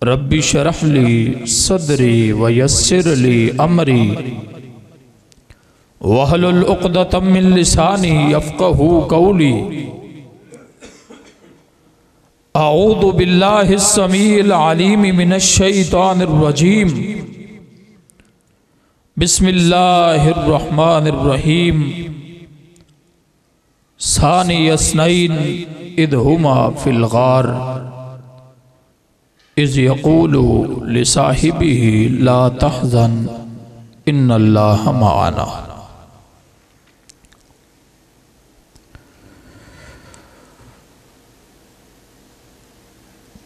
Rabbi शरह ली सदरी वयस्सिर ली अमरी वहलुल उक़दतम मिन लिसानी यफ़क़हू क़ौली। अऊज़ु बिल्लाहिस समीइल अलीम मिनश शैतानिर रजीम। बिस्मिल्लाहिर रहमानिर रहीम। सानी यसनैन इज़ हुमा फिल गार इज़ यक़ूलु लिसाहिबिही ला तहज़न इन्नल्लाह मअना।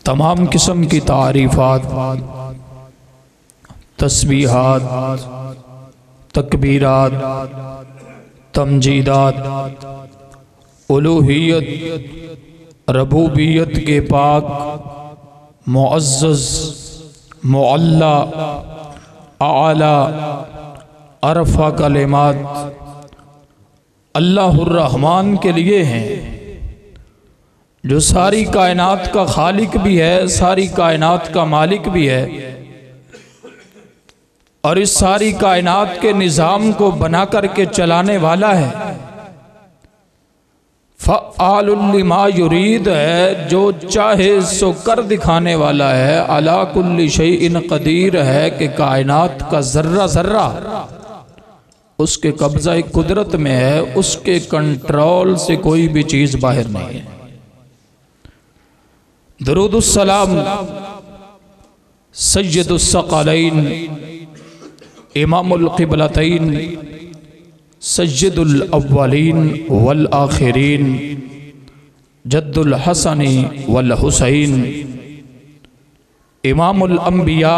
तमाम किस्म की तारीफ़ात, तस्बीहात, तकबीरात, तमजीदात, उलूहियत, रबूबियत के पाक, मुअज़्ज़ज़, मुअल्ला, आला, अरफ़ा कलिमात अल्लाहुर रहमान के लिए हैं, जो सारी कायनात का खालिक भी है, सारी कायनात का मालिक भी है, और इस सारी कायनात के निज़ाम को बना करके चलाने वाला है। फ़अालुल लिमा युरीद है, जो चाहे सो कर दिखाने वाला है। अला कुल्ली शैइन क़दीर है कि कायनात का ज़र्रा ज़र्रा उसके कब्ज़ा कुदरत में है, उसके कंट्रोल से कोई भी चीज़ बाहर नहीं है। दरूदुस सलाम सय्यदुस सकलैन इमामुल क़िबलतैन सय्यदुल अव्वलीन वल आखिरीन जद्दुल हसनी वल हुसैन इमामुल अंबिया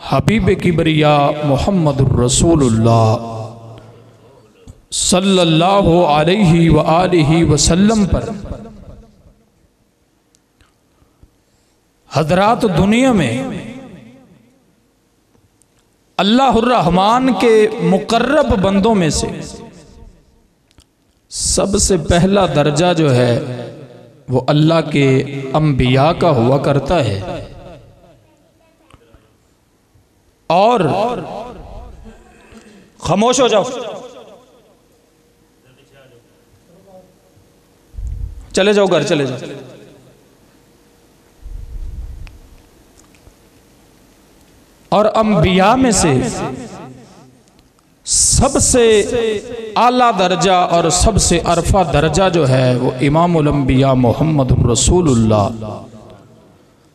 हबीब किबरिया मुहम्मदुर रसूलुल्लाह सल्लल्लाहु अलैहि व आलिहि वसल्लम पर हज़रात दुनिया में अल्लाहुर रहमान के मुकर्रब बंदों में से सबसे पहला दर्जा जो है वो अल्लाह के अंबिया का हुआ करता है। और खामोश हो जाओ, चले जाओ घर, चले जाओ। और अंबिया में से सबसे आला दर्जा और सबसे अरफा दर्जा जो है वो इमामुल अंबिया मुहम्मदुर रसूलुल्लाह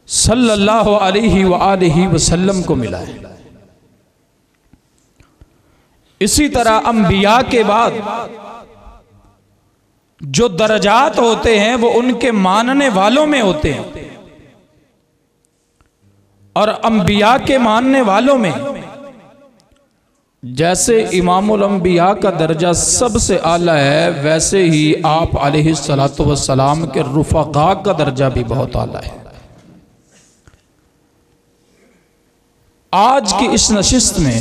सल्लल्लाहु अलैहि व आलिहि वसल्लम को मिला है। इसी तरह अंबिया के बाद जो दर्जात होते हैं वो उनके मानने वालों में होते हैं, और अंबिया के मानने वालों में जैसे इमामुल अंबिया का दर्जा सबसे आला है, वैसे ही आप अलैहिस्सलातु वस्सलाम के रुफ़क़ा का दर्जा भी बहुत आला है। आज की इस नशिस्त में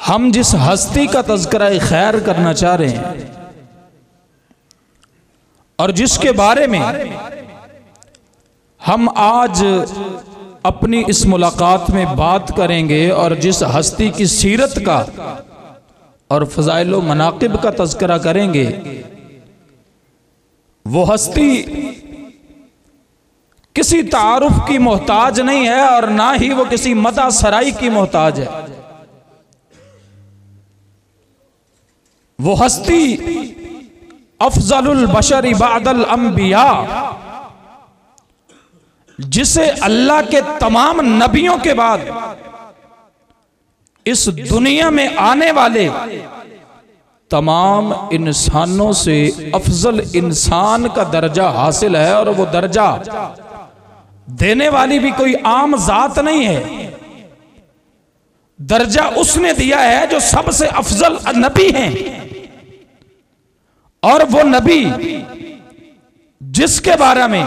हम जिस हस्ती का तज़किरा खैर करना चाह रहे हैं और जिसके बारे में हम आज अपनी इस मुलाकात में बात करेंगे, और जिस हस्ती की सीरत का और फ़ज़ाइल व मनाक़िब का तज़किरा करेंगे, वो हस्ती किसी तारुफ की मोहताज नहीं है और ना ही वो किसी मदा सराई की मोहताज है। वो हस्ती अफ़ज़लुल बशरी बादल अंबिया, जिसे अल्लाह के तमाम नबियों के बाद इस दुनिया में आने वाले तमाम इंसानों से अफजल इंसान का दर्जा हासिल है, और वो दर्जा देने वाली भी कोई आम जात नहीं है। दर्जा उसने दिया है जो सबसे अफजल नबी हैं, और वो नबी जिसके बारे में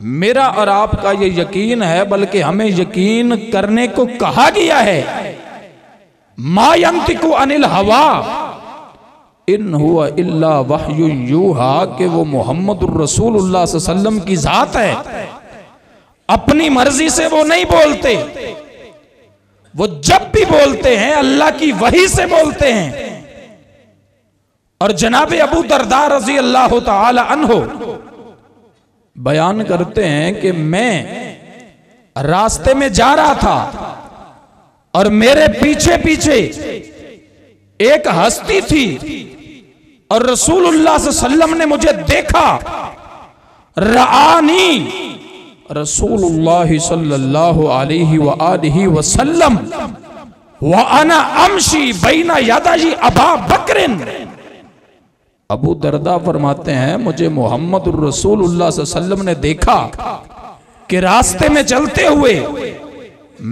मेरा और आपका ये यकीन है, बल्कि हमें यकीन करने को कहा गया है, मा यंतिकु अनिल हवा इन हुवा इल्ला वह्यु यूहा, कि वो मोहम्मदुर रसूलुल्लाह सल्लल्लाहु अलैहि वसल्लम की जात है अपनी मर्जी से वो नहीं बोलते, वो जब भी बोलते हैं अल्लाह की वही से बोलते हैं। और जनाब अबू दरदा रजी अल्लाह ताला अन्हो बयान करते हैं कि मैं रास्ते में जा रहा था और मेरे पीछे पीछे एक हस्ती थी और रसूलुल्लाह सल्लल्लाहु अलैहि वसल्लम ने मुझे देखा। रआनी रसूलुल्लाह सल्लल्लाहु अलैहि वसल्लम व अना अमशी बैना यदाई अबा बकरिन। अबू दरदा फरमाते हैं मुझे मोहम्मद रसूलुल्लाह सल्लल्लाहु अलैहि वसल्लम ने देखा कि रास्ते में चलते हुए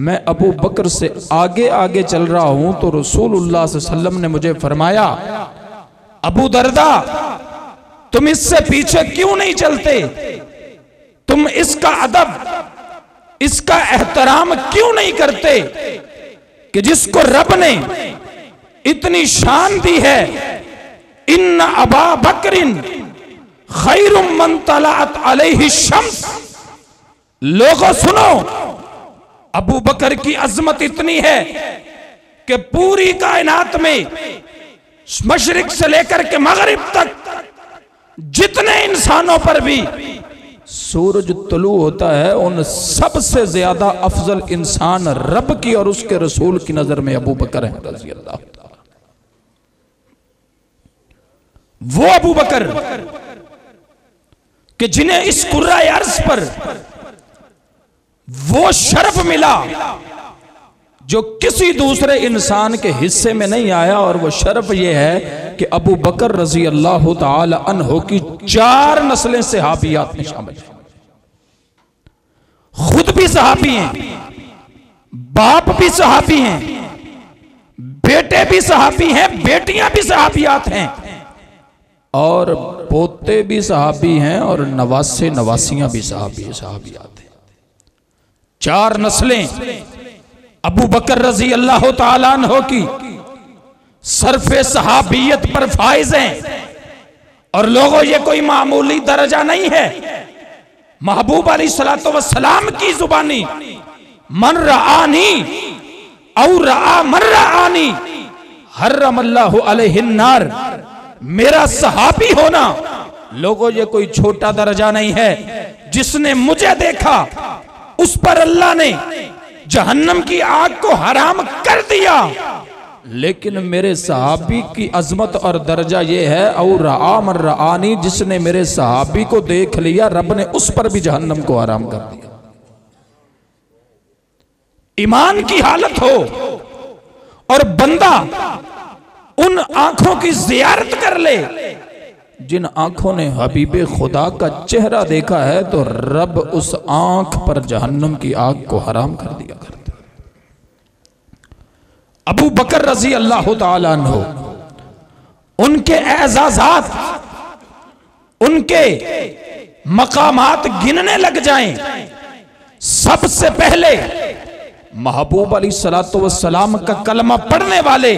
मैं अबू बकर से आगे आगे चल रहा हूं तो रसूलुल्लाह सल्लल्लाहु अलैहि वसल्लम ने मुझे फरमाया, अबू दरदा तुम इससे पीछे क्यों नहीं चलते, तुम इसका अदब इसका एहतराम क्यों नहीं करते कि जिसको रब ने इतनी शान दी है। इन्ना अबा बकरिन खैरुम मन तलाअत अलैहि शम्स। लोगों सुनो, अबू बकर की अजमत इतनी है कि पूरी कायनात में मशरिक से लेकर के मगरिब तक जितने इंसानों पर भी सूरज तुलू होता है उन सबसे ज्यादा अफजल इंसान रब की और उसके रसूल की नजर में अबू बकर है रज़ी अल्लाह। वो अबू बकर कि जिन्हें इस कुर्राए अर्ज़ पर वो शर्फ मिला जो किसी दूसरे इंसान के हिस्से में नहीं आया, और वो शर्फ ये है कि अबू बकर रजी अल्लाह ताला अन्हो की 4 नस्लें सहाबियात में शामिल हैं। खुद भी सहाबी हैं, बाप भी सहाबी हैं, बेटे भी सहाबी हैं, बेटियां भी सहाबियात हैं, और पोते भी सहाबी हैं, और नवासे नवासियां भी सहाबियात हैं। 4 नस्लें अबू बकर रजी अल्लाह ताला अन्हो की सरफे सहाबियत पर फाइज हैं। और लोगों ये कोई मामूली दर्जा नहीं है। महबूब अलैहिस्सलातु वस्सलाम की जुबानी मन रआनी औ रआ मन रआनी हर्रमल्लाहु अलैहिन नार, मेरा सहाबी होना लोगों ये कोई छोटा दर्जा नहीं है। जिसने मुझे देखा उस पर अल्लाह ने जहन्नम की आग को हराम कर दिया। लेकिन मेरे सहाबी की अजमत और दर्जा ये है और रआ मन रआनी, जिसने मेरे सहाबी को देख लिया रब ने उस पर भी जहन्नम को हराम कर दिया। ईमान की हालत हो और बंदा उन आंखों की जियारत कर ले जिन आंखों ने हबीबे खुदा का चेहरा देखा है, तो रब उस आंख पर जहन्नम की आग को हराम कर दिया करता। अबू बकर रजी अल्लाह ताला अन्हो, उनके एजाजात उनके मकामात गिनने लग जाएं, सबसे पहले महबूब अलैहिस्सलातु वस्सलाम का कलमा पढ़ने वाले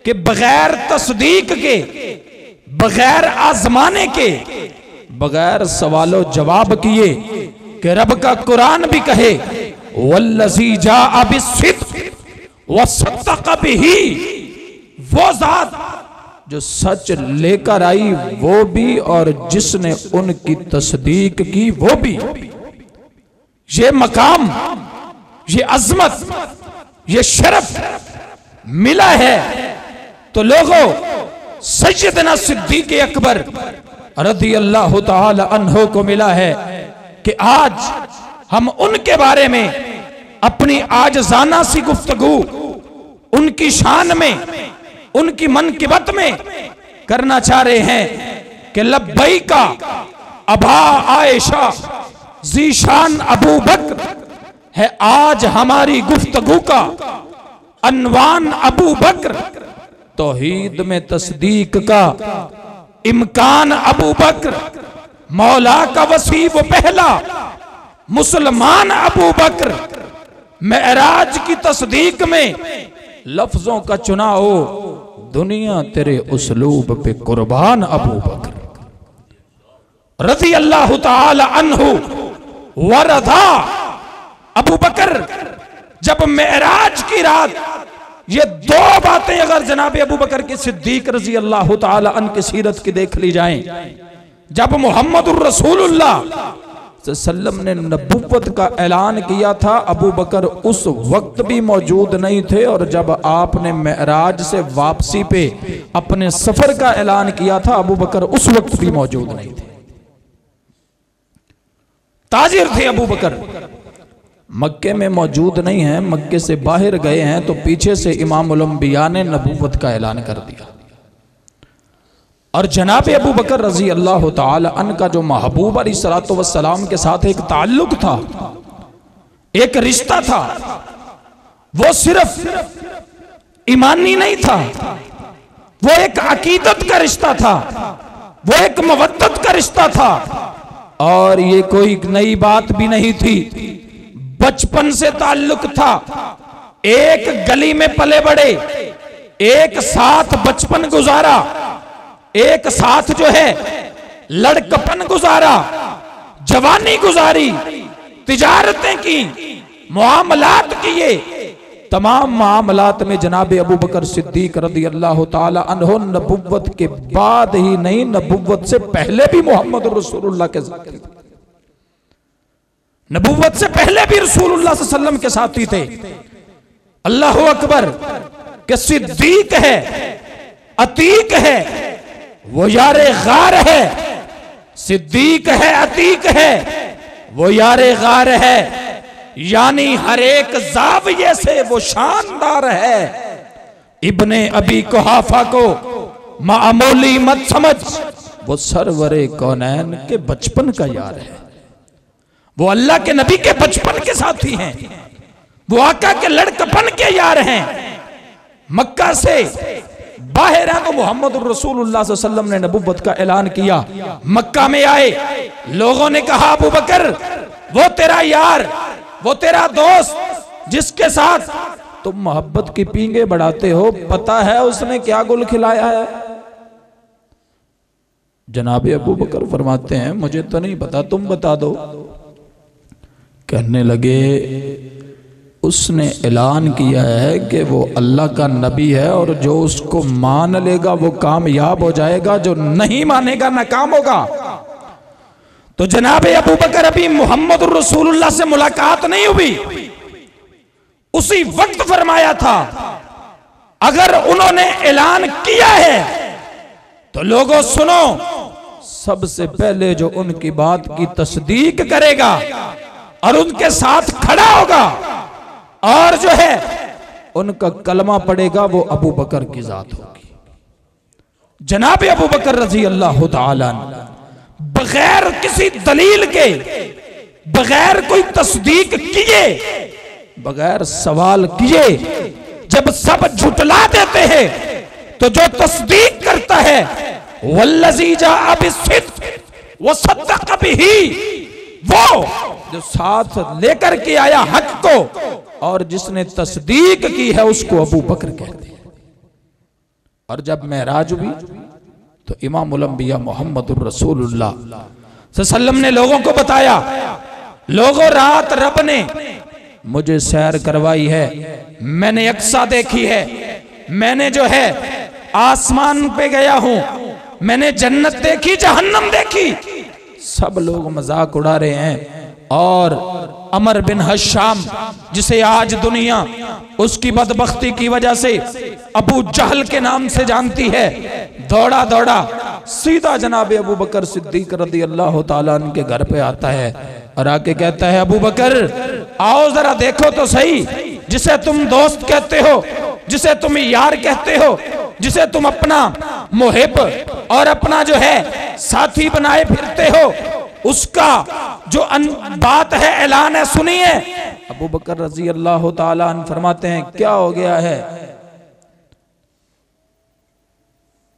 के बगैर तस्दीक के, बगैर आजमाने के, बगैर सवालो जवाब किए कि रब का कुरान भी कहे वल्लज़ी जाअ बिस्सिद्क़ व सद्दक़ बिही, वो जात जो सच लेकर आई वो भी और जिसने उनकी तस्दीक की वो भी। ये मकाम, ये अजमत, ये शरफ मिला है तो लोगों सैयदना सिद्दीक़ अकबर रज़ी अल्लाह ताला अन्हो को मिला है कि आज हम उनके बारे में अपनी आजजाना सी गुफ्तगू उनकी शान में, उनकी मनकिबत में करना चाह रहे हैं कि लब्बैका अबा आयशा ज़ीशान अबू बकर है। आज हमारी गुफ्तगू का अनवान अबू बकर, तौहीद में तस्दीक का इम्कान अबू बकर, मौला का वसी वो पहला मुसलमान अबू बकर, मेराज की तस्दीक में लफ्जों का चुनाव, दुनिया तेरे उसलूब पे कुर्बान अबू बकर रज़ी अल्लाह ताला अन्हु। वरदा अबू बकर जब मेराज की रात, ये दो बातें अगर जनाब अबू बकर की सिद्दीक रजी अल्लाह ताला अन्हु की सीरत की देख ली जाएं, जब मुहम्मदुर रसूलुल्लाह सल्लम ने नबुव्वत का ऐलान किया था, अबू बकर उस वक्त भी मौजूद नहीं थे, और जब आपने मेराज से वापसी पे अपने सफर का ऐलान किया था, अबू बकर उस वक्त भी मौजूद नहीं थे। ताजिर थे अबू बकर, मक्के में मौजूद नहीं है, मक्के से बाहर गए हैं, तो पीछे से इमामुल अंबिया ने नबुव्वत का ऐलान कर दिया। और जनाब अबू बकर रजी अल्लाह ताला अन्हु का जो महबूब अलैहिस्सलातु वस्सलाम के साथ एक ताल्लुक था, एक रिश्ता था, वो सिर्फ ईमानी नहीं था, वो एक अकीदत का रिश्ता था, वो एक मवद्दत का रिश्ता था। और ये कोई नई बात भी नहीं थी, बचपन से ताल्लुक था, एक गली में पले बड़े, एक साथ बचपन गुजारा, एक साथ जो है लड़कपन गुजारा, जवानी गुजारी, तिजारतें की, मुआमलात किए। तमाम मामलात में जनाब अबू बकर सिद्दीक रज़ी अल्लाह ताला अन्हु नबुव्वत के बाद ही नहीं, नबुव्वत से पहले भी मोहम्मद रसूलुल्लाह के साथ थे, नबुव्वत से पहले भी रसूलुल्लाह सल्लल्लाहु अलैहि वसल्लम के साथी थे। अल्लाह अकबर के सिद्दीक है, अतीक है, वो यारे गार है, सिद्दीक है, अतीक है, वो यारे गार है, यानी हर एक जाविये से वो शानदार है। इब्ने अबी कुहाफा को मामूली मत समझ, वो सरवरे कौनैन के बचपन का यार है, वो अल्लाह के नबी के बचपन के साथी हैं, वो आका के लड़कपन के यार हैं। मक्का से बाहर है तो मोहम्मद रसूलुल्लाह सल्लल्लाहु अलैहि वसल्लम ने नबुव्वत का ऐलान किया। मक्का में आए, लोगों ने कहा अबू बकर वो तेरा यार, वो तेरा दोस्त जिसके साथ तुम मोहब्बत की पींगे बढ़ाते हो, पता है उसने क्या गुल खिलाया है? जनाब अबू बकर फरमाते हैं मुझे तो नहीं पता, तुम बता दो। कहने लगे उसने ऐलान किया है कि वो अल्लाह का नबी है, और जो उसको मान लेगा वो कामयाब हो जाएगा, जो नहीं मानेगा नाकाम होगा। तो जनाब अबू बकर अभी मोहम्मद रसूलुल्लाह से मुलाकात नहीं हुई, उसी वक्त फरमाया था अगर उन्होंने ऐलान किया है तो लोगों सुनो, सबसे पहले जो उनकी बात की तस्दीक करेगा और उनके साथ खड़ा होगा और जो है उनका कलमा पड़ेगा, वो अबू बकर की जात होगी। जनाब अबू बकर रजी अल्लाह ताला बगैर किसी दलील के, बगैर कोई तस्दीक किए, बगैर सवाल किए, जब सब झुटला देते हैं तो जो तस्दीक करता है वल्लज़ी जाअ बिस्सिद्क़ व सद्दक़ बिही, वो जो साथ लेकर के आया हक को और जिसने तस्दीक की है उसको अबू बकर कहते हैं। और जब मेराज हुई तो इमामुल अंबिया मोहम्मदुर रसूलुल्लाह सल्लल्लाहु अलैहि वसल्लम ने लोगों को बताया, लोगों रात रब ने मुझे सैर करवाई है, मैंने अक्सा देखी है, मैंने जो है आसमान पे गया हूं, मैंने जन्नत देखी, जहन्नम देखी। सब लोग मजाक उड़ा रहे हैं। और अमर बिन हशाम जिसे आज दुनिया उसकी बदबख्ती की वजह से अबू जहल के नाम से जानती है, दौड़ा दौड़ा सीधा जनाब अबू बकर सिद्दीक रज़ी अल्लाह ताला अन्हु के घर पे आता है और आके कहता है अबू बकर आओ जरा देखो तो सही, जिसे तुम दोस्त कहते हो, जिसे तुम यार कहते हो, जिसे तुम अपना मुहिब और अपना जो है साथी बनाए फिरते हो, उसका जो बात है, ऐलान है, सुनिए। अबू बकर रजी अल्लाह ताला अन्हु फरमाते हैं क्या हो गया है?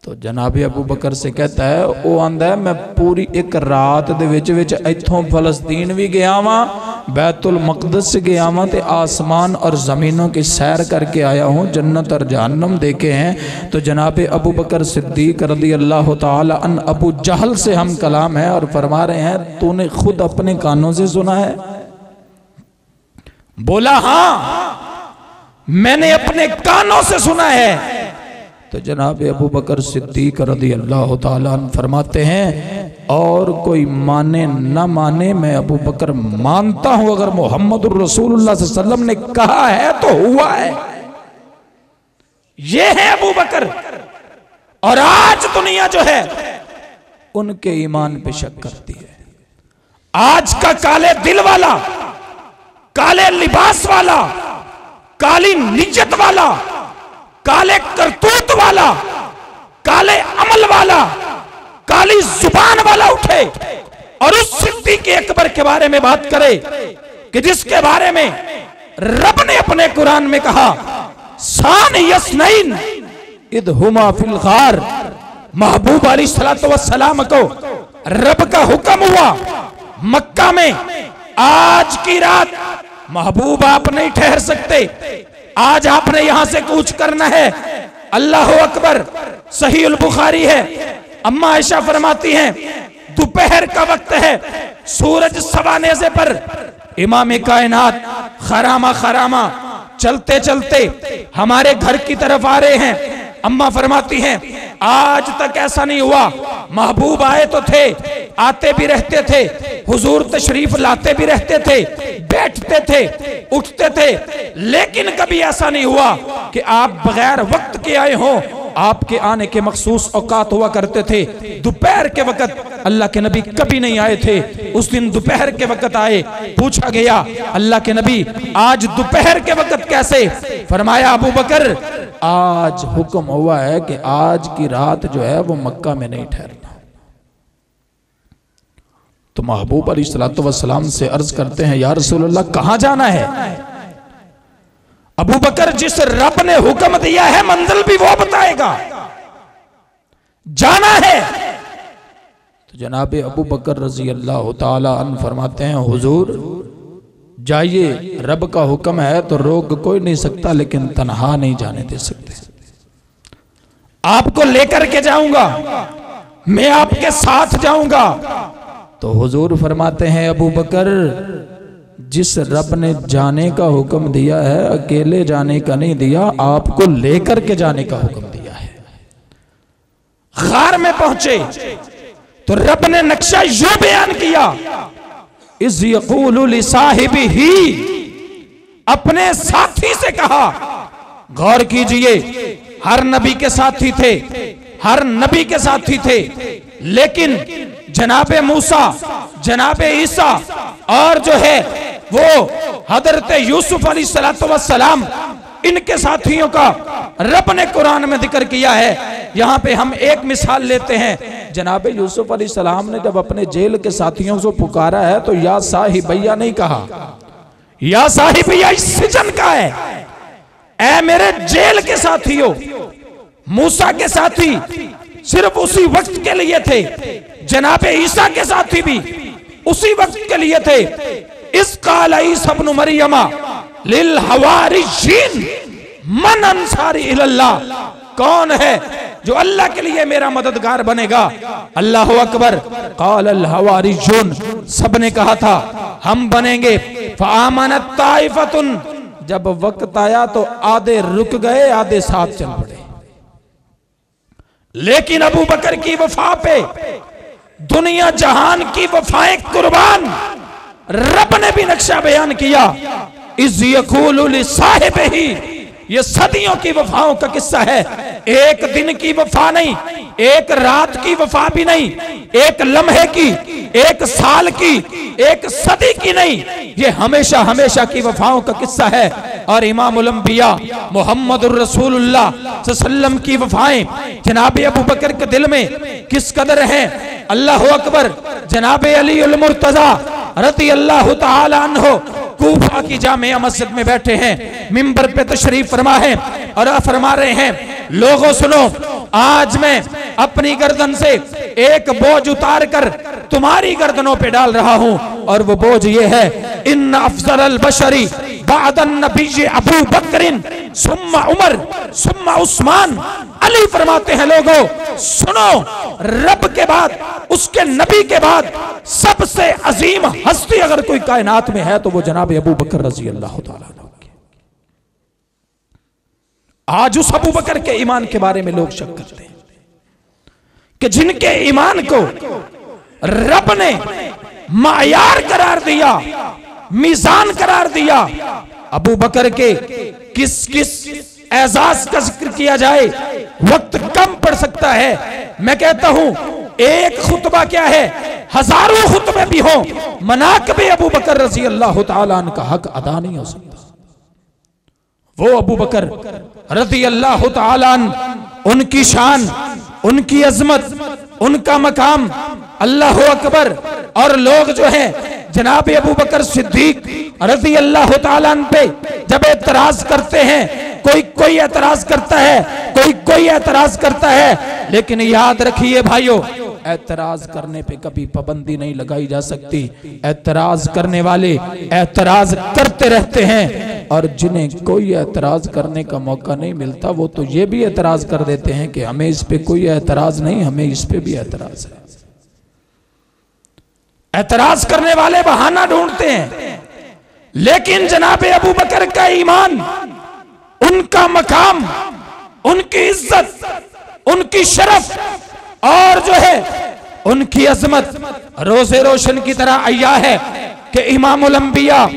तो जनाब अबू बकर से कहता है वो आंदा है मैं पूरी एक रात दे विच इथों फलस्तीन भी गया वां बैतुल मक़दस से गया हूँ तो आसमान और ज़मीनों की सैर करके आया हूँ, जन्नत और जहन्नम देखे हैं। तो जनाब अबू बकर सिद्दीक़ रज़ी अल्लाह ताला अन अबू जहल से हम कलाम है और फरमा रहे हैं, तूने खुद अपने कानों से सुना है? बोला हाँ मैंने अपने कानों से सुना है। तो जनाब अबू बकर सिद्दीक़ रज़ी अल्लाह ताला अन्हु फरमाते हैं, और कोई माने न माने मैं अबू बकर मानता हूं, अगर मोहम्मदुर रसूलुल्लाह सल्लल्लाहु अलैहि वसल्लम ने कहा है तो हुआ है। ये है अबू बकर। और आज दुनिया जो है उनके ईमान पे शक करती है। आज का काले दिल वाला, काले लिबास वाला, काली नियत वाला, काले करतूत वाला, काले अमल वाला, काली जुबान वाला उठे और उस सिद्दीक़ अकबर के बारे में बात करे कि जिसके बारे में रब ने अपने कुरान में कहा, सान यसनैन इद हुमा फिल गार। महबूब अलैहिस्सलातु वस्सलाम को रब का हुक्म हुआ मक्का में, आज की रात महबूब आप नहीं ठहर सकते, आज आपने यहां से कूच करना है। अल्लाह अकबर। सही उल बुखारी है, अम्मा आयशा फरमाती हैं, दोपहर का वक्त है, सूरज सवानेज़े पर इमाम कायनात खरामा खरामा चलते चलते हमारे घर की तरफ आ रहे हैं। अम्मा फरमाती हैं, आज तक ऐसा नहीं हुआ, महबूब आए तो थे, आते भी रहते थे, हुजूर तशरीफ लाते भी रहते थे, बैठते थे, उठते थे, लेकिन कभी ऐसा नहीं हुआ कि आप बगैर वक्त के आए हों। आपके आने के मखसूस औकात हुआ करते थे। दोपहर के वक्त अल्लाह के नबी कभी नहीं आए थे, उस दिन दोपहर के वक्त आए। पूछा गया, अल्लाह के नबी आज दोपहर के वक्त कैसे? फरमाया, अबू बकर आज हुक्म हुआ है कि आज की रात जो है वो मक्का में नहीं ठहरना। तो महबूब अलैहिस्सलातु वस्सलाम से अर्ज करते हैं, या रसूलल्लाह कहां जाना है? अबू बकर, जिस रब ने हुक्म दिया है मंजिल भी वो बताएगा, जाना है। तो जनाब अबू बकर रजी अल्लाह ताला अन्हु फरमाते हैं, हुजूर जाइए, रब का हुक्म है तो रोक कोई नहीं सकता, लेकिन तन्हा नहीं जाने दे सकते। आपको लेकर के जाऊंगा, मैं आपके साथ जाऊंगा। तो हुजूर फरमाते हैं, अबू बकर जिस रब ने जाने का हुक्म दिया है अकेले जाने का नहीं दिया, आपको लेकर के जाने का हुक्म दिया है। गार में पहुंचे तो रब ने नक्शा यूं बयान किया, इज़ यक़ूलु लिसाहिबिही, अपने साथी से कहा। गौर कीजिए, हर नबी के साथी थे, हर नबी के साथी थे, लेकिन जनाबे मूसा, जनाबे ईसा और जो है वो हजरत यूसुफ अलैहिस्सलातु वस्सलाम, इनके साथियों का रब ने कुरान में जिक्र किया है। यहाँ पे हम एक मिसाल लेते हैं, जनाबे यूसुफ अलैहिस्सलाम ने जब अपने जेल के साथियों को पुकारा है तो या साहिबैया नहीं कहा, या साहिबैया इस सिजन का है, ऐ मेरे जेल के साथियों। मूसा के साथी सिर्फ उसी वक्त के लिए थे, जनाबे ईसा के साथी भी उसी वक्त के लिए थे। इस काल ईसा इब्न मरियमा लिल हवारियीन मन अंसारी इलल्लाह, कौन है जो अल्लाह के लिए मेरा मददगार बनेगा? अल्लाहु अकबर। काल अल हवारियून, सबने कहा था हम बनेंगे। फ़आमनत ताइफतुन, जब वक्त आया तो आधे रुक गए, आधे साथ चल पड़े। लेकिन अबू बकर की वफा पे दुनिया जहान की वफाएं कुर्बान, रब ने भी नक्शा बयान किया। इज़ यक़ूलु लिसाहिबिही, ये सदियों की वफाओं का किस्सा है। एक दिन की वफा नहीं, एक रात की वफा भी नहीं, एक लम्हे की, एक साल की, एक सदी की नहीं, ये हमेशा हमेशा की वफाओं का किस्सा है। और इमामुल अंबिया मुहम्मदुर रसूलुल्लाह सल्लल्लाहु अलैहि वसल्लम की वफाएं जनाब अबू बकर के दिल में किस कदर हैं। अल्लाह अकबर। जनाब अली उल मुर्तजा रज़ी अल्लाह तआला अन्हु कूफा की जामिया मस्जिद में बैठे हैं, मिंबर पे तशरीफ फरमा है और फरमा रहे हैं, लोगों सुनो, आज मैं अपनी गर्दन से एक बोझ उतार कर तुम्हारी गर्दनों पे डाल रहा हूं, और वो बोझ ये है इन्न अफजल बशरी बादन नबी अबू बकरिन सुम्मा उमर सुम्मा उस्मान। अली फरमाते हैं लोगों सुनो, रब के बाद, उसके नबी के बाद सबसे अजीम हस्ती अगर कोई कायनात में है तो वो जनाब अबू बकर रजी अल्लाह तआला। आज उस अबू बकर के ईमान के बारे में लोग शक करते हैं कि जिनके ईमान को रब ने मायार करार दिया, मीजान करार दिया। अबू बकर के किस किस एजाज का जिक्र किया जाए, वक्त कम पड़ सकता है। मैं कहता हूं एक खुतबा क्या है, हजारों खुतबे भी हो, मनाक़िब अबू बकर रजी अल्लाह तआला अन्हु का हक अदा नहीं हो सकता। वो अबू बकर रज़ी अल्लाह तआला अन्हु, उनकी शान, उनकी अजमत, उनका मकाम, अल्लाह अकबर। और लोग जो है जनाब अबू बकर सिद्दीक रज़ी अल्लाह तआला अन्हु पे जब एतराज करते हैं, कोई एतराज करता है, कोई एतराज करता है, लेकिन याद रखिए भाइयों, एतराज करने पे कभी पाबंदी नहीं लगाई जा सकती। एतराज करने वाले एतराज करते रहते हैं, और जिन्हें कोई एतराज करने का मौका नहीं मिलता वो तो ये भी एतराज कर देते हैं कि हमें इस पे कोई एतराज नहीं, हमें इस पे भी एतराज है। एतराज करने वाले बहाना ढूंढते हैं, लेकिन जनाब अबू बकर का ईमान, उनका मकाम, उनकी इज्जत, उनकी शरफ और जो है उनकी अजमत रोज़े रोशन की तरह अय्या है कि इमामुल अंबिया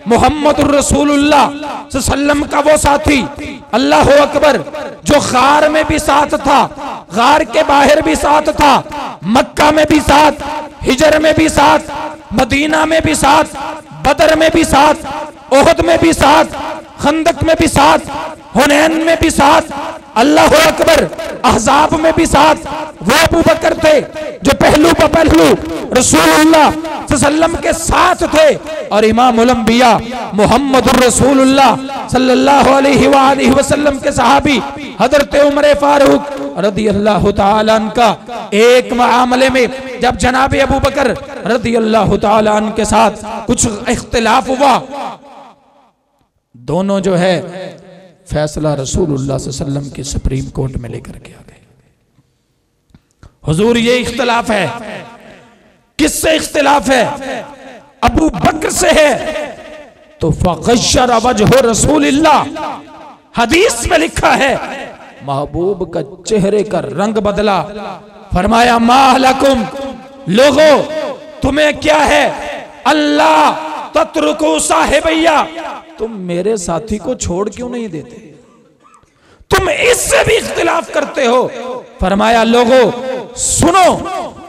मुहम्मदुर रसूलुल्लाह सल्लल्लाहु अलैहि वसल्लम का वो साथी, अल्लाह अकबर, जो गार में भी साथ था, गार के बाहर भी साथ था, मक्का में भी साथ, हिजर में भी साथ, मदीना में भी साथ, बदर में भी साथ, ओहद में भी साथ, खंदक में भी साथ, हुनैन में भी साथ, अल्लाह अकबर, अहज़ाब में भी साथ। वो अबू बकर थे जो पहलू ब पहलू रसूलुल्लाह सल्लल्लाहु अलैहि वसल्लम के साथ थे, और इमामुल अंबिया मुहम्मदुर रसूलुल्लाह सल्लल्लाहु अलैहि वसल्लम के सहाबी हजरत उमर फारूक रज़ी अल्लाह तआला अन्हु का एक मामले में जब जनाब अबू बकर रज़ी अल्लाह तआला अन्हु के साथ कुछ इख्तिलाफ हुआ, दोनों जो है फैसला रसूलुल्लाह सल्लल्लाहु अलैहि वसल्लम की सुप्रीम कोर्ट में लेकर के आ गए। हुजूर ये इख्तिलाफ है, किससे इख्तिलाफ है? अबू बकर से है। तो फगश्शर वजह रसूलिल्लाह, हदीस में लिखा है महबूब का चेहरे का रंग बदला। फरमाया मा लकुम, लोगों तुम्हें क्या है, अल्लाह तत्रुकू साहिबैया, तुम मेरे साथी को छोड़ क्यों नहीं देते, तुम इससे भी इख्तिलाफ करते हो। फरमाया लोगों सुनो,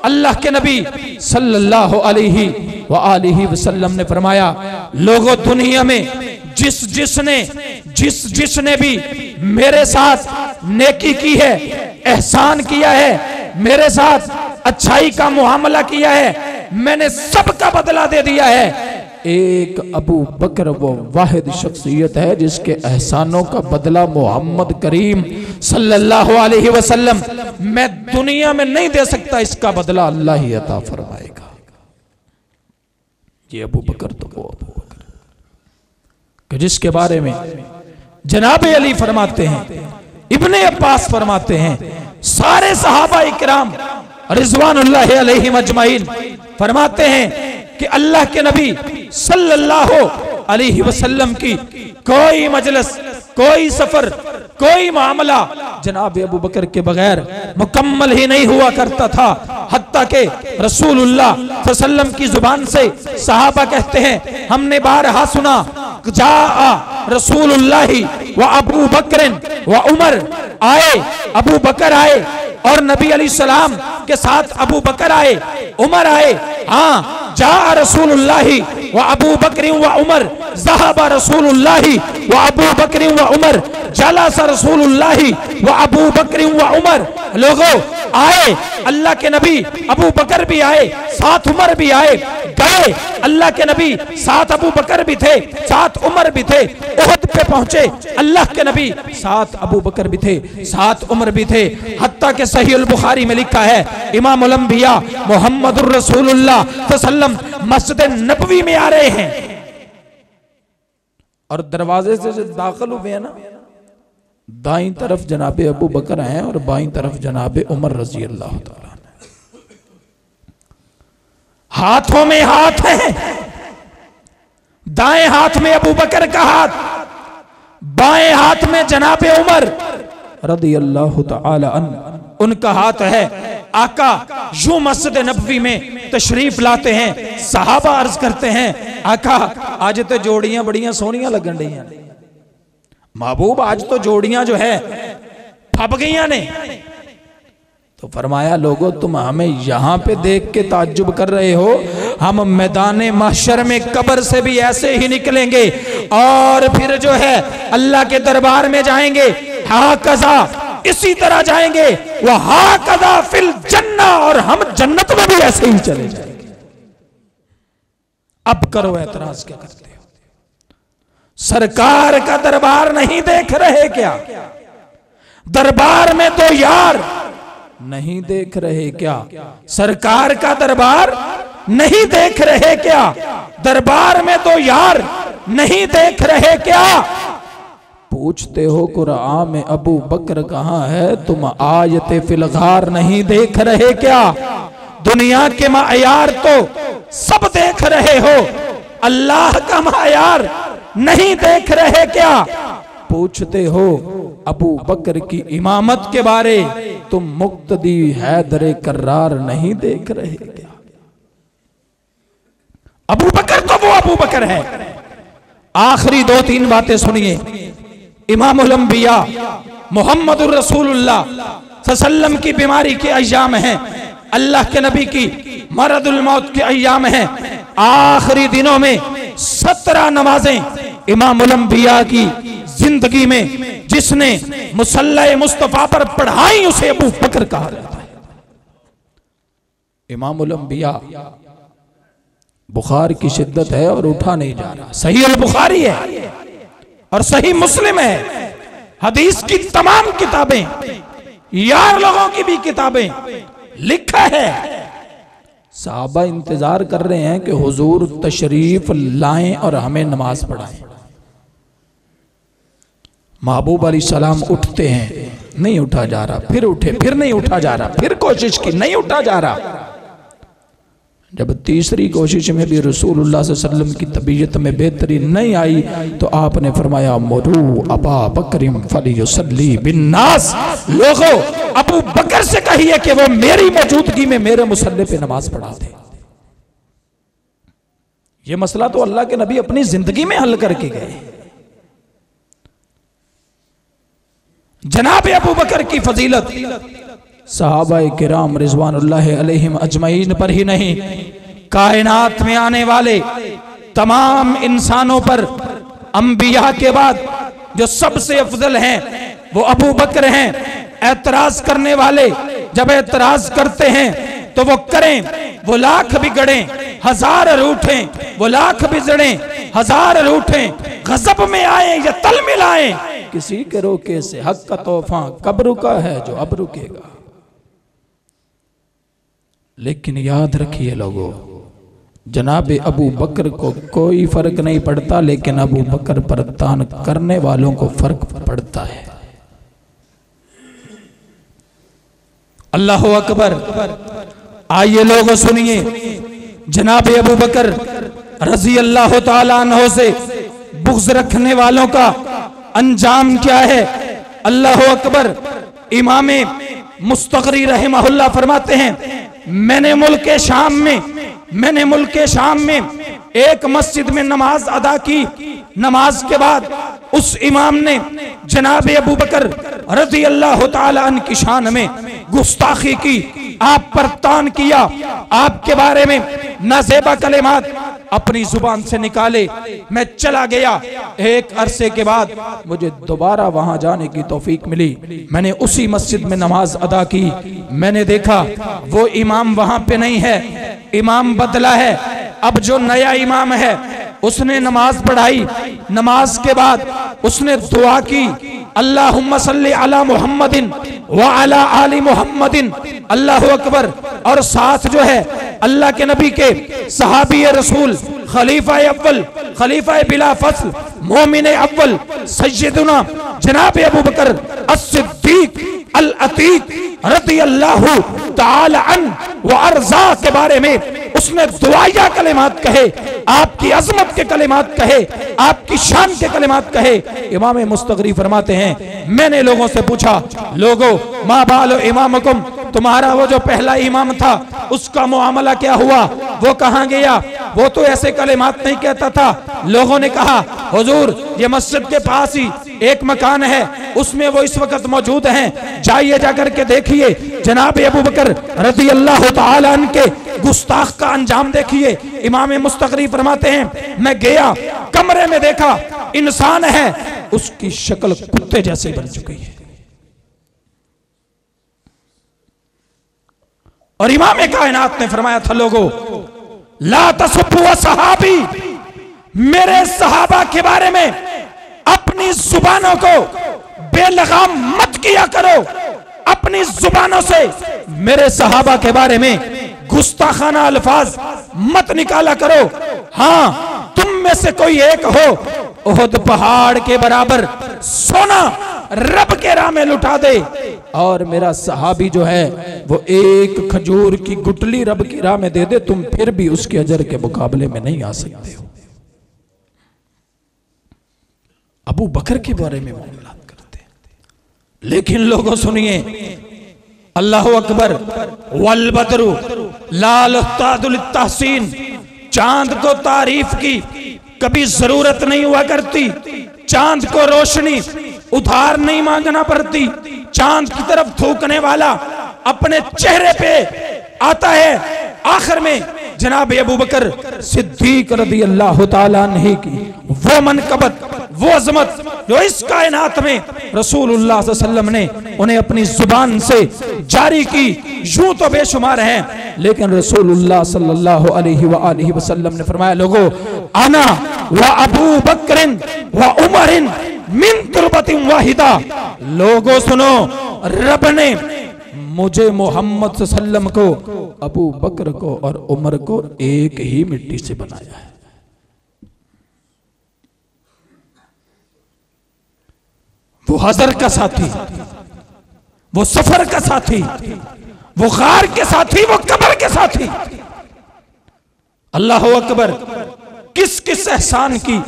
अल्लाह के नबी सल्लल्लाहु अलैहि वसल्लम ने फरमाया, लोगों दुनिया में जिसने भी मेरे साथ नेकी की है, एहसान किया है, मेरे साथ अच्छाई का मुआमला किया है, मैंने सबका बदला दे दिया है। एक अबू बकर वो वाहिद शख्सियत है जिसके एहसानों का बदला मोहम्मद करीम सल्लल्लाहु अलैहि वसल्लम मैं दुनिया में नहीं दे सकता, इसका बदला अल्लाह ही अता फरमाएगा। ये अबू बकर तो वो अबू बकर कि जिसके बारे में जनाब अली फरमाते हैं, इब्ने अब्बास फरमाते हैं, सारे सहाबा इकराम रिज़वानुल्लाहि अलैहिम अजमाइन फरमाते हैं कि अल्लाह के नबी सल्लल्लाहु अलैहि वसल्लम की कोई मजलिस, कोई सफर, कोई मामला जनाब अबू बकर के बगैर मुकम्मल ही नहीं हुआ करता था। हत्ता के रसूलुल्लाह सल्लल्लाहु अलैहि वसल्लम की जुबान से सहाबा कहते हैं, हमने बारहा सुना, जा रसूलुल्लाही व अबू बकर व उमर, आए अबू बकर आए और नबी अलैहि सलाम के साथ अबू बकर आए, उमर आए। हाँ, जा रसूलुल्लाही व अबू बकर व उमर, ज़हबा रसूलुल्लाही व अबू बकर व उमर, जलस रसूलुल्लाही व अबू बकर व उमर। लोगों आए अल्लाह के नबी, अबू बकर भी आए, साथ उमर भी आए, गए अल्लाह के नबी, साथ अबू बकर भी थे, साथ उमर भी थे। उहद पे पहुंचे अल्लाह के नबी, साथ अबू बकर भी थे, साथ उमर भी थे। हत्ता के सही अल बुखारी में लिखा है, इमामुल अंबिया मुहम्मदुर रसूलुल्लाह सल्लल्लाहु अलैहि वसल्लम मस्जिद नबवी में आ रहे हैं, और दरवाजे से जो दाखिल हुए हैं ना, दाईं तरफ जनाबे अबू बकर हैं और बाईं तरफ जनाबे उमर रजी अल्लाह तआला। हाथों में हाथ है, दाएं हाथ में अबू बकर का हाथ, बाएं हाथ में जनाबे उमर रदी अल्लाह तआला अन्हु उनका हाथ है। आका यूं मस्जिद नबवी में तशरीफ लाते हैं, सहाबा अर्ज करते हैं आका आज तो जोड़ियां बड़ियां सोहनियां लगन रही हैं, महबूब आज तो जोड़ियां जो है फब गईयां ने। तो फरमाया लोगों तुम हमें यहां पे देख के ताज्जुब कर रहे हो, हम मैदान महशर में कब्र से भी ऐसे ही निकलेंगे और फिर जो है अल्लाह के दरबार में जाएंगे, हा कज़ा इसी तरह जाएंगे, वह हा कज़ा फिल जन्ना, और हम जन्नत में भी ऐसे ही चले जाएंगे। अब करो एतराज क्या करते हो? सरकार का दरबार नहीं देख रहे क्या? दरबार में तो यार नहीं देख रहे क्या? सरकार का दरबार नहीं देख रहे क्या? दरबार में तो यार नहीं देख रहे क्या? पूछते हो कुरान में अबू बकर कहाँ है, तुम आयते फिलगार नहीं देख रहे क्या? दुनिया के मायार तो सब देख रहे हो, अल्लाह का मायार नहीं देख रहे क्या? पूछते हो अबू बकर की इमामत के बारे, तुम मुक्तदी हैदर कर्रार नहीं देख रहे क्या? अबू बकर तो वो अबू बकर है। आखिरी 2-3 बातें सुनिए। इमामुल अंबिया मुहम्मदुर रसूलुल्लाह सल्लल्लाहु की बीमारी के अय्याम हैं, अल्लाह के नबी की मरदुल मौत के अय्याम हैं। आखिरी दिनों में 17 नमाजें इमामुल अंबिया की जिंदगी में जिसने मुसल्ला मुस्तफा पर पढ़ाई उसे अबू बकर कहा जाता है। इमामुल अंबिया बुखार की शिद्दत है और उठा नहीं जा रहा। सही अल बुखारी है और सही मुस्लिम है, हदीस की तमाम किताबें, यार लोगों की भी किताबें, लिखा है। साहबा इंतजार कर रहे हैं कि हुजूर तशरीफ लाएं और हमें नमाज पढ़ाएं। महबूब अलैहिस्सलाम उठते हैं, नहीं उठा जा रहा, फिर उठे, फिर नहीं उठा जा रहा, फिर कोशिश की, नहीं उठा जा रहा। जब तीसरी कोशिश में भी रसूलुल्लाह सल्लल्लाहु अलैहि वसल्लम की तबीयत में बेहतरी नहीं आई तो आपने फरमाया मुरू अबा बकरिम फलियुसल्ली बिन्नास, लोगों अबू बकर से कहिए कि वो मेरी मौजूदगी में मेरे मुसल्ले पे नमाज पढ़ा दे। ये मसला तो अल्लाह के नबी अपनी जिंदगी में हल करके गए। जनाब अबू बकर की फजीलत सहाबा किराम रिजवानुल्लाह अलैहिम अजमईन पर ही नहीं, कायनात में आने वाले तमाम इंसानों पर, अंबिया के बाद जो सबसे अफजल हैं वो अबू बकर हैं। एतराज करने वाले जब एतराज करते हैं तो वो करें, वो लाख बिगड़े हजार रूठें, वो लाख बिगड़े हजार रूठें, गजब में आए या तल मिलाए, किसी के रोके से हक का तोहफा कब रुका है जो अब रुकेगा। लेकिन याद रखिए लोगों, जनाब अबू बकर को कोई फर्क नहीं पड़ता, लेकिन अबू बकर पर तान करने वालों को फर्क पड़ता है। अल्लाह अकबर। आइए लोगों सुनिए, जनाब अबू बकर रजी अल्लाह ताला अन्हु से बुग़्ज़ रखने वालों का अंजाम क्या है। अल्लाह अकबर। इमाम मुस्तगरी रहमहुल्लाह फरमाते हैं, मैंने मुल्क शाम में एक मस्जिद में नमाज अदा की। नमाज के बाद उस इमाम ने जनाब अबू बकर रज़ी अल्लाह ताला अन्हु की शान में गुस्ताखी की, आप पर तान किया, आपके बारे में नाज़ेबा कलिमात अपनी जुबान से निकाले। मैं चला गया, एक अरसे के बाद मुझे दोबारा वहां जाने की तौफीक मिली। मैंने उसी मस्जिद में नमाज अदा की। मैंने देखा वो इमाम वहां पे नहीं है, इमाम बदला है। अब जो नया इमाम है उसने नमाज पढ़ाई। नमाज के बाद उसने दुआ की, अल्लाहुम्मा सल्ली अला मुहम्मदिन व अला आली मुहम्मदिन। अल्लाह अकबर। और साथ जो है अल्लाह के नबी के सहाबी रसूल खलीफा अव्वल खलीफा बिला फसल मोमिन अव्वल सैयदुना जनाब अबू बकर as-सिद्दीक अल-अतीक रज़ी अल्लाहु तआला अन्हु व अर्ज़ा के बारे में उसने दुआया कलिमात कहे, आपकी अजमत के कलिमात कहे, आपकी शान के कलिमात कहे। इमाम मुस्तगरी फरमाते हैं, मैंने लोगों से पूछा, लोगों मा बालो इमामकुम, तुम्हारा वो जो पहला इमाम था उसका मुआमला क्या हुआ, वो कहाँ गया, वो तो ऐसे कलिमात नहीं कहता था। लोगों ने कहा, हुजूर ये मस्जिद के पास ही एक मकान है, उसमें वो इस वक्त मौजूद हैं, जाइए जाकर के देखिए। जनाब अबू बकर रज़ी अल्लाह तआला अन्हु के गुस्ताख का अंजाम देखिए। इमाम मुस्तगरी फरमाते हैं, मैं गया, कमरे में देखा इंसान है, उसकी शक्ल कुत्ते जैसे बन चुकी है। और इमाम कायनात ने फरमाया था, लोगों ला तसब्बु सहाबी, मेरे सहाबा के बारे में अपनी जुबानों को बेलगाम मत किया करो, अपनी जुबानों से मेरे सहाबा के बारे में गुस्ताखाना अल्फाज मत निकाला करो। हाँ, तुम में से कोई एक हो, उहद पहाड़ के बराबर सोना रब के राह में लुटा दे, और मेरा सहाबी जो है वो एक खजूर की गुटली रब की राह में दे दे, तुम फिर भी उसके अजर के मुकाबले में नहीं आ सकते हो। अबू बकर के बारे में मामलात करते हैं, लेकिन लोगों सुनिए, अल्लाह अकबर, वल बदरु लाल तादुल तहसीन, चांद को तारीफ की कभी जरूरत नहीं हुआ करती, चांद को रोशनी उधार नहीं मांगना पड़ती, चांद की तरफ थूकने वाला अपने चेहरे पे आता है। आखिर में जनाब अबू बकर सिद्दीक रज़ी अल्लाह तआला अन्हु की वो मनकबत, वो अजमत जो इस कायनात में रसूलुल्लाह सल्लल्लाहु अलैहि वसल्लम ने उन्हें अपनी जुबान से जारी की, यूं तो बेशुमार हैं, लेकिन रसूलुल्लाह सल्लल्लाहु अलैहि वसल्लम ने फरमाया, लोगों अना व अबू बकर व उमर मिन तुरबतिन वाहिदा, लोगों सुनो, रब ने मुझे मोहम्मद सल्लल्लाहु अलैहि वसल्लम को, अबू बकर को और उमर को एक ही मिट्टी से बनाया है। वो हजर का साथी, वो सफर का साथी, वो गार के साथी, वो कब्र के साथी। अल्लाह अकबर, किस किस एहसान की,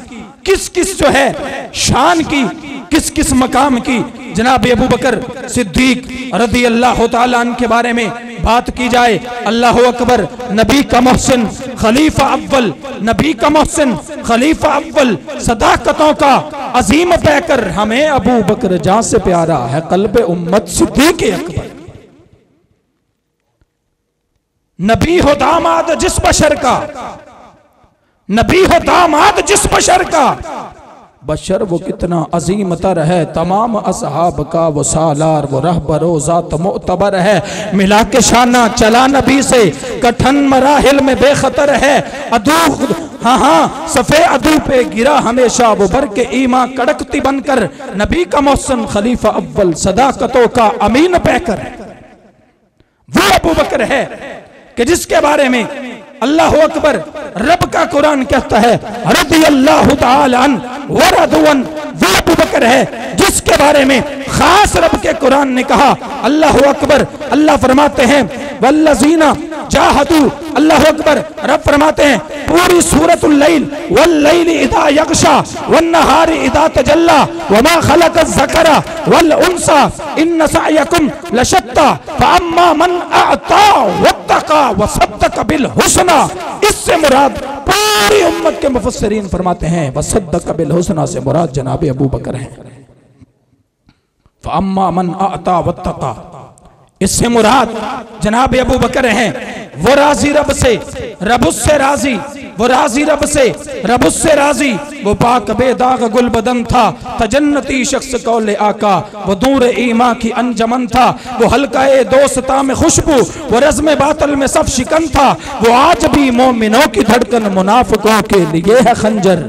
किस किस जो है शान की, किस किस मकाम की जनाब अबू बकर सिद्दीक रज़ी अल्लाह तआला अन्हु के बारे में बात की जाए। अल्लाह अकबर, नबी का मोहसिन खलीफा अव्वल, नबी का मोहसिन खलीफा अव्वल, सदाकतों का अजीम पैकर, हमें अबू बकर जान से प्यारा है कल्बे उम्मत सिद्दीक अकबर। नबी हो दामाद जिस बशर का, नबी हो दामाद जिस बशर का, बशर वो कितना अजीम तर है, तमाम असहाब का वो सालार, वो रहबरो ज़ात मुअतबर है, मिला के शाना चला नबी से, कठन मराहिल में बेखतर है, अदू हाँ हाँ सफ़े अदू पे गिरा हमेशा, वो बर के ईमा कड़कती बनकर, नबी का मोहसिन खलीफा अव्वल, सदाकतों का अमीन पैकर है। वो अबू बकर है कि जिसके बारे में अल्लाह अकबर, रब का कुरान कहता है, रज़ी अल्लाह तआला अन्हु व रज़ुअन, वो अबू बकर है जिसके बारे में खास रब के कुरान ने कहा। अल्लाह अकबर, अल्लाह फरमाते हैं, वल्लज़ीना जाहदू, अल्लाह अकबर, रब फरमाते हैं पूरी सूरतुल लैल, वल्लैलि इज़ा यग़शा वन्नहारि इज़ा तजल्ला वमा खलक़ज़ ज़करा वल उन्सा इन्न सअयकुम लशत्ता फअम्मा मन अअता वत्तक़ा वसद्दक़ बिल हुस्ना, इससे मुराद पूरी उम्मत के मुफस्सिरीन फरमाते हैं वसद्दक़ बिल हुस्ना से मुराद जनाब अबू बकर है। फअम्मा मन अअता वत्तक़ा, इससे मुराद जनाब अबू बकर हैं, वो राजी रब से, रब उससे राजी, वो राजी रब से, रब उससे राजी, वो पाक बेदाग गुल बदन था, तजन्नती शख्स कौले आका, वो दूर ईमा की अंजमन था, वो हल्काए दोस्ता में खुशबू, वो रज़्म बातल में सब शिकन था, वो आज भी मोमिनों की धड़कन, मुनाफिकों के लिए है खंजर।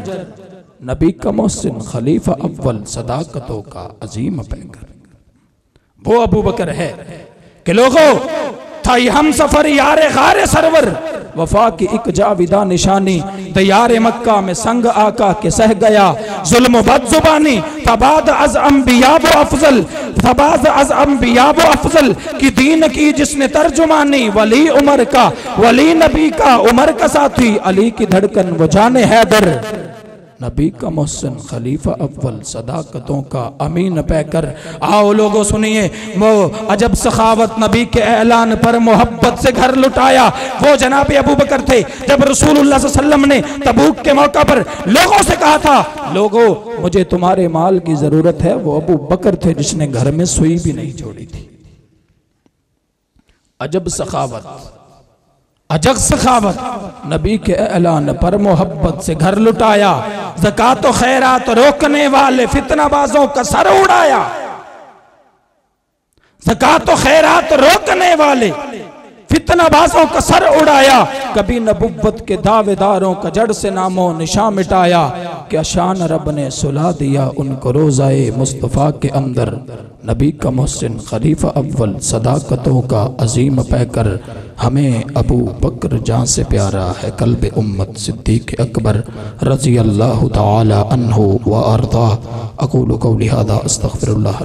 नबी का मोहसिन खलीफा अव्वल, सदाकतों का अजीम पैकर, वो अबू बकर है कि लोगों था हम सफर यारे गारे सरवर, वफा की एक जाविदा निशानी, दयार मक्का में संग आका के सह गया, जुल्म बदजुबानी फबाद अज अंबिया वो अफजल, फबाद अज अंबिया वो अफजल की दीन की जिसने तर्जुमानी, वली उमर का वली नबी का उमर का साथी, अली की धड़कन वो जाने हैदर, नबी का मोहसिन खलीफा अव्वल, सदाकतों का अमीन पैकर। आओ लोगों सुनिए वो अजब सखावत, नबी के ऐलान पर मोहब्बत से घर लुटाया वो जनाब अबू बकर थे। जब रसूलुल्लाह सल्लल्लाहु अलैहि वसल्लम ने तबूक के मौका पर लोगों से कहा था, लोगों मुझे तुम्हारे माल की जरूरत है, वो अबू बकर थे जिसने घर में सुई भी नहीं छोड़ी थी। अजब सखावत, अजब सखावत, नबी के ऐलान पर मोहब्बत से घर लुटाया, ज़कात व खैरात रोकने वाले फितनाबाजों का सर उड़ाया, ज़कात व खैरात रोकने वाले फितनाबाजों का सर उड़ाया, कभी नबुव्वत के दावेदारों का जड़ से नामो निशान मिटाया, क्या शान रब ने सुला दिया उनको रोज़ाए मुस्तफ़ा के अंदर, नबी का मोहसिन खलीफा अव्वल, सदाकतों का अजीम पैकर, हमें अबू बकर जान से प्यारा है कल्ब उम्मत सिद्दीक़ अकबर रज़ी अल्लाहु ताला अन्हु व अर्दा। अक़ूलु क़ौली हाज़ा अस्तग़फ़िरुल्लाह।